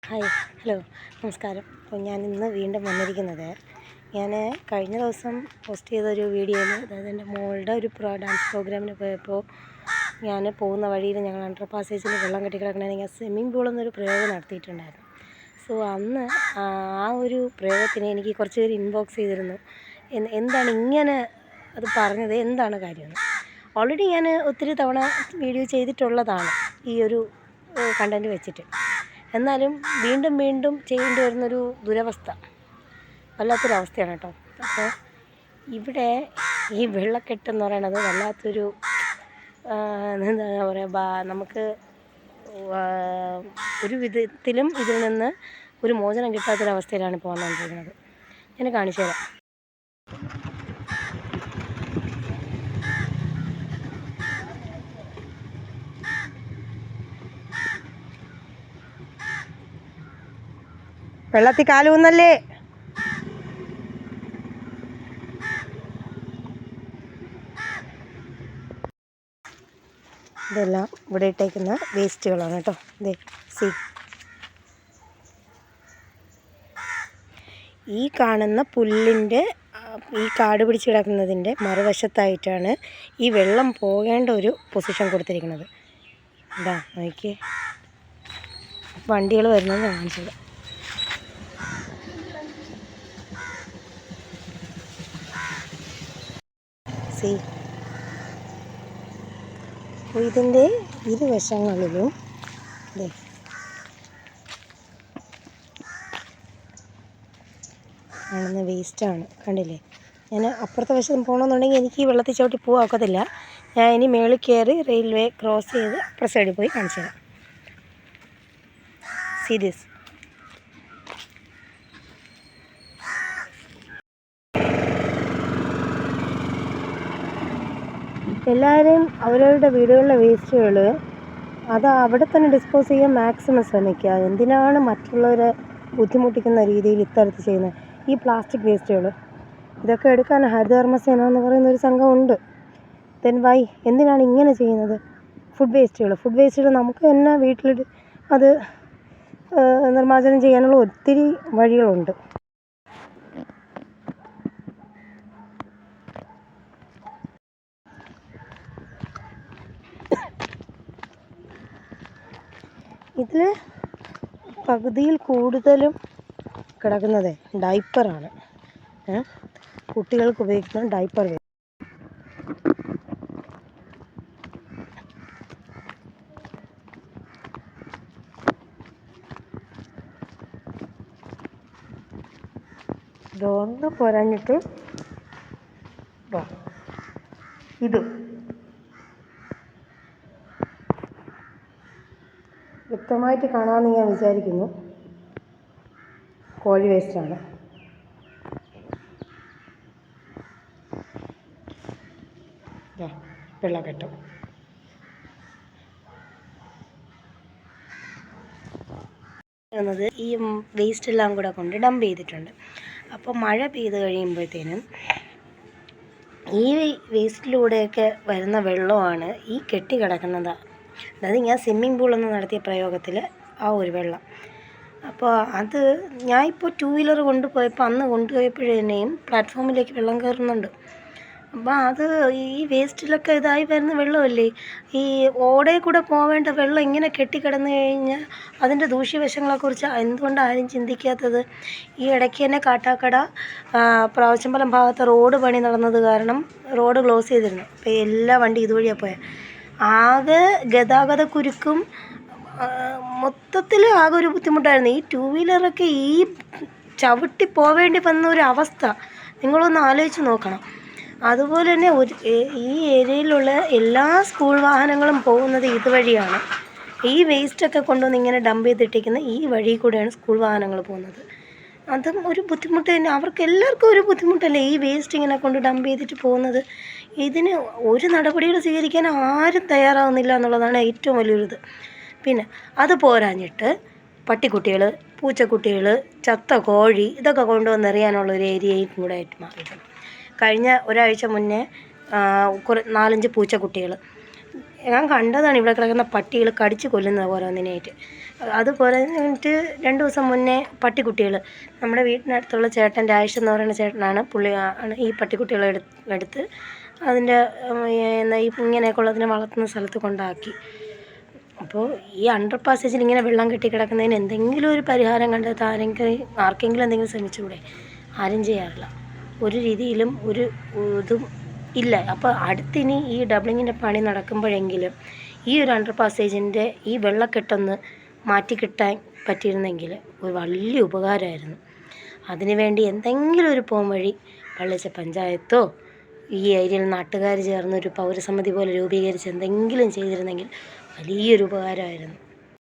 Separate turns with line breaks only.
Hi hello നമസ്കാരം. അപ്പോൾ ഞാൻ ഇന്ന് വീണ്ടും വന്നിരിക്കുന്നത്, ഞാൻ കഴിഞ്ഞ ദിവസം പോസ്റ്റ് ചെയ്തൊരു വീഡിയോയിൽ, അതായത് എൻ്റെ മോളുടെ ഒരു ഡാൻസ് പ്രോഗ്രാമിന് പോയപ്പോൾ ഞാൻ പോകുന്ന വഴിയിൽ ഞങ്ങൾ അണ്ടർ പാസേജിൽ വെള്ളം കെട്ടിക്കിടക്കണമെങ്കിൽ ഞാൻ സ്വിമ്മിംഗ് പൂൾ എന്നൊരു പ്രയോഗം നടത്തിയിട്ടുണ്ടായിരുന്നു. സോ അന്ന് ആ ഒരു പ്രയോഗത്തിന് എനിക്ക് കുറച്ച് പേര് ഇൻബോക്സ് ചെയ്തിരുന്നു, എന്താണ് ഇങ്ങനെ അത് പറഞ്ഞത്, എന്താണ് കാര്യമെന്ന്. ഓൾറെഡി ഞാൻ ഒത്തിരി തവണ വീഡിയോ ചെയ്തിട്ടുള്ളതാണ് ഈ ഒരു കണ്ടൻറ്റ് വെച്ചിട്ട്. എന്നാലും വീണ്ടും വീണ്ടും ചെയ്യേണ്ടി വരുന്നൊരു ദുരവസ്ഥ, വല്ലാത്തൊരവസ്ഥയാണ് കേട്ടോ. അപ്പോൾ ഇവിടെ ഈ വെള്ളക്കെട്ടെന്ന് പറയണത് വല്ലാത്തൊരു എന്താ പറയുക, നമുക്ക് ഒരു വിധത്തിലും ഇതിൽ നിന്ന് ഒരു മോചനം കിട്ടാത്തൊരവസ്ഥയിലാണ് ഇപ്പോൾ വന്നുകൊണ്ടിരിക്കുന്നത്. ഞാൻ കാണിച്ചു തരാം. വെള്ളത്തിൽ കാലൂന്നല്ലേ. ഇതെല്ലാം ഇവിടെ ഇട്ടേക്കുന്ന വേസ്റ്റുകളാണ് കേട്ടോ. ഇതേ ഈ കാണുന്ന പുല്ലിൻ്റെ, ഈ കാട് പിടിച്ച് കിടക്കുന്നതിൻ്റെ മറുവശത്തായിട്ടാണ് ഈ വെള്ളം പോകേണ്ട ഒരു പൊസിഷൻ കൊടുത്തിരിക്കുന്നത്. എന്താ നോക്കിയേ, വണ്ടികൾ വരുന്നത് ഞാൻ കാണിച്ചത്. അപ്പോൾ ഇതിൻ്റെ ഇരുവശങ്ങളിലും കാണുന്ന വേസ്റ്റാണ്, കണ്ടില്ലേ. ഞാൻ അപ്പുറത്തെ വശം പോകണമെന്നുണ്ടെങ്കിൽ എനിക്ക് ഈ വെള്ളത്തിൽ ചവിട്ടി പോകാൻ ഒക്കത്തില്ല. ഞാൻ ഇനി മേളിൽ കയറി റെയിൽവേ ക്രോസ് ചെയ്ത് അപ്പുറ സൈഡിൽ പോയി കാണിച്ചു തരാം. See this. എല്ലാവരും അവരവരുടെ വീടുകളിലെ വേസ്റ്റുകൾ അത് അവിടെ തന്നെ ഡിസ്പോസ് ചെയ്യാൻ മാക്സിമം ശ്രമിക്കുക. എന്തിനാണ് മറ്റുള്ളവരെ ബുദ്ധിമുട്ടിക്കുന്ന രീതിയിൽ ഇത്തരത്തിൽ ചെയ്യുന്നത്? ഈ പ്ലാസ്റ്റിക് വേസ്റ്റുകൾ ഇതൊക്കെ എടുക്കാൻ ഹരിതകർമ്മസേന എന്ന് പറയുന്നൊരു സംഘമുണ്ട്. ദെൻ വൈ എന്തിനാണ് ഇങ്ങനെ ചെയ്യുന്നത്? ഫുഡ് വേസ്റ്റുകൾ നമുക്ക് തന്നെ വീട്ടിൽ അത് നിർമ്മാർജ്ജനം ചെയ്യാനുള്ള ഒത്തിരി വഴികളുണ്ട്. ഇതിൽ പകുതിയിൽ കൂടുതലും കിടക്കുന്നത് ഡൈപ്പറാണ്. കുട്ടികൾക്ക് ഉപയോഗിക്കുന്ന ഡൈപ്പർ. ഇതൊന്ന് പൊരഞ്ഞിട്ട് ഇത് വ്യക്തമായിട്ട് കാണാമെന്ന് ഞാൻ വിചാരിക്കുന്നു. കോഴി വേസ്റ്റാണ്. വെള്ളക്കെട്ടും എന്നത് ഈ വേസ്റ്റെല്ലാം കൂടെ കൊണ്ട് ഡംപ് ചെയ്തിട്ടുണ്ട്. അപ്പോൾ മഴ പെയ്ത് കഴിയുമ്പോഴത്തേനും ഈ വേസ്റ്റിലൂടെയൊക്കെ വരുന്ന വെള്ളമാണ് ഈ കെട്ടി കിടക്കുന്നത്. അതായത് ഞാൻ സ്വിമ്മിംഗ് പൂളെന്ന് നടത്തിയ പ്രയോഗത്തിൽ ആ ഒരു വെള്ളം. അപ്പോൾ അത് ഞാൻ ഇപ്പോൾ 2 വീലർ കൊണ്ടുപോയപ്പോൾ അന്ന് കൊണ്ടുപോയപ്പോഴേനെയും പ്ലാറ്റ്ഫോമിലേക്ക് വെള്ളം കയറുന്നുണ്ട്. അപ്പോൾ അത് ഈ വേസ്റ്റിലൊക്കെ ഇതായി വരുന്ന വെള്ളമല്ലേ. ഈ ഓടയിൽ കൂടെ പോവേണ്ട വെള്ളം ഇങ്ങനെ കെട്ടിക്കിടന്നു കഴിഞ്ഞാൽ അതിൻ്റെ ദൂഷ്യവശങ്ങളെക്കുറിച്ച് എന്തുകൊണ്ട് ആരും ചിന്തിക്കാത്തത്? ഈ ഇടയ്ക്ക് തന്നെ കാട്ടാക്കട പ്രാവശ്യമ്പലം ഭാഗത്ത് റോഡ് പണി നടന്നത് കാരണം റോഡ് ക്ലോസ് ചെയ്തിരുന്നു. അപ്പോൾ എല്ലാ വണ്ടി ഇതുവഴിയാണ് പോയത്. ആകെ ഗതാഗത കുരുക്കും മൊത്തത്തിൽ ആകെ ഒരു ബുദ്ധിമുട്ടായിരുന്നു. ഈ 2 വീലറൊക്കെ ഈ ചവിട്ടി പോവേണ്ടി വന്ന ഒരു അവസ്ഥ നിങ്ങളൊന്ന് ആലോചിച്ച് നോക്കണം. അതുപോലെ തന്നെ ഈ ഏരിയയിലുള്ള എല്ലാ സ്കൂൾ വാഹനങ്ങളും പോകുന്നത് ഇതുവഴിയാണ്. ഈ വേസ്റ്റൊക്കെ കൊണ്ടുവന്ന് ഇങ്ങനെ ഡംപ് ചെയ്തിട്ടിരിക്കുന്ന ഈ വഴി കൂടെയാണ് സ്കൂൾ വാഹനങ്ങൾ പോകുന്നത്. അതും ഒരു ബുദ്ധിമുട്ട് തന്നെ. അവർക്ക് എല്ലാവർക്കും ഒരു ബുദ്ധിമുട്ടല്ലേ ഈ വേസ്റ്റ് ഇങ്ങനെ കൊണ്ട് ഡംപ് ചെയ്തിട്ട് പോകുന്നത്. ഇതിന് ഒരു നടപടികൾ സ്വീകരിക്കാൻ ആരും തയ്യാറാവുന്നില്ല എന്നുള്ളതാണ് ഏറ്റവും വലിയൊരിത്. പിന്നെ അത് പോരാഞ്ഞിട്ട് പട്ടിക്കുട്ടികൾ, പൂച്ചക്കുട്ടികൾ, ചത്ത കോഴി ഇതൊക്കെ കൊണ്ടുവന്നെറിയാനുള്ളൊരു ഏരിയയും കൂടെ ആയിട്ട് മാറിയിട്ടുണ്ട്. കഴിഞ്ഞ ഒരാഴ്ച മുന്നേ 4-5 പൂച്ചക്കുട്ടികൾ ഞാൻ കണ്ടതാണ് ഇവിടെ കിടക്കുന്ന പട്ടികൾ കടിച്ച് കൊല്ലുന്നത് ഓരോന്നിനായിട്ട്. അതുപോലെ കഴിഞ്ഞിട്ട് 2 ദിവസം മുന്നേ പട്ടിക്കുട്ടികൾ നമ്മുടെ വീട്ടിനടുത്തുള്ള ചേട്ടൻ്റെ ആയിഷ എന്ന് പറയുന്ന ചേട്ടനാണ്, പുള്ളി ആണ് ഈ പട്ടിക്കുട്ടികളെ എടുത്ത് അതിൻ്റെ ഇങ്ങനെയൊക്കെ ഉള്ളതിനെ വളർത്തുന്ന സ്ഥലത്ത് കൊണ്ടാക്കി. അപ്പോൾ ഈ അണ്ടർ പാസേജിൽ ഇങ്ങനെ വെള്ളം കെട്ടിക്കിടക്കുന്നതിന് എന്തെങ്കിലും ഒരു പരിഹാരം കണ്ടെത്താൻ ആർക്കെങ്കിലും എന്തെങ്കിലും ശ്രമിച്ചുകൂടെ? ആരും ചെയ്യാറില്ല. ഒരു രീതിയിലും ഒരു ഇതും ഇല്ല. അപ്പോൾ അടുത്തിനി ഈ ഡബ്ലിങ്ങിൻ്റെ പണി നടക്കുമ്പോഴെങ്കിലും ഈ ഒരു അണ്ടർ പാസേജിൻ്റെ ഈ വെള്ളക്കെട്ടൊന്ന് മാറ്റിക്കിട്ടാൻ പറ്റിയിരുന്നെങ്കിൽ ഒരു വലിയ ഉപകാരമായിരുന്നു. അതിനുവേണ്ടി എന്തെങ്കിലും ഒരു പോംവഴി പള്ളിച്ച പഞ്ചായത്തോ ഈ ഏരിയയിൽ നാട്ടുകാർ ചേർന്നൊരു പൗരസമിതി പോലെ രൂപീകരിച്ച് എന്തെങ്കിലും ചെയ്തിരുന്നെങ്കിൽ വലിയൊരു ഉപകാരമായിരുന്നു.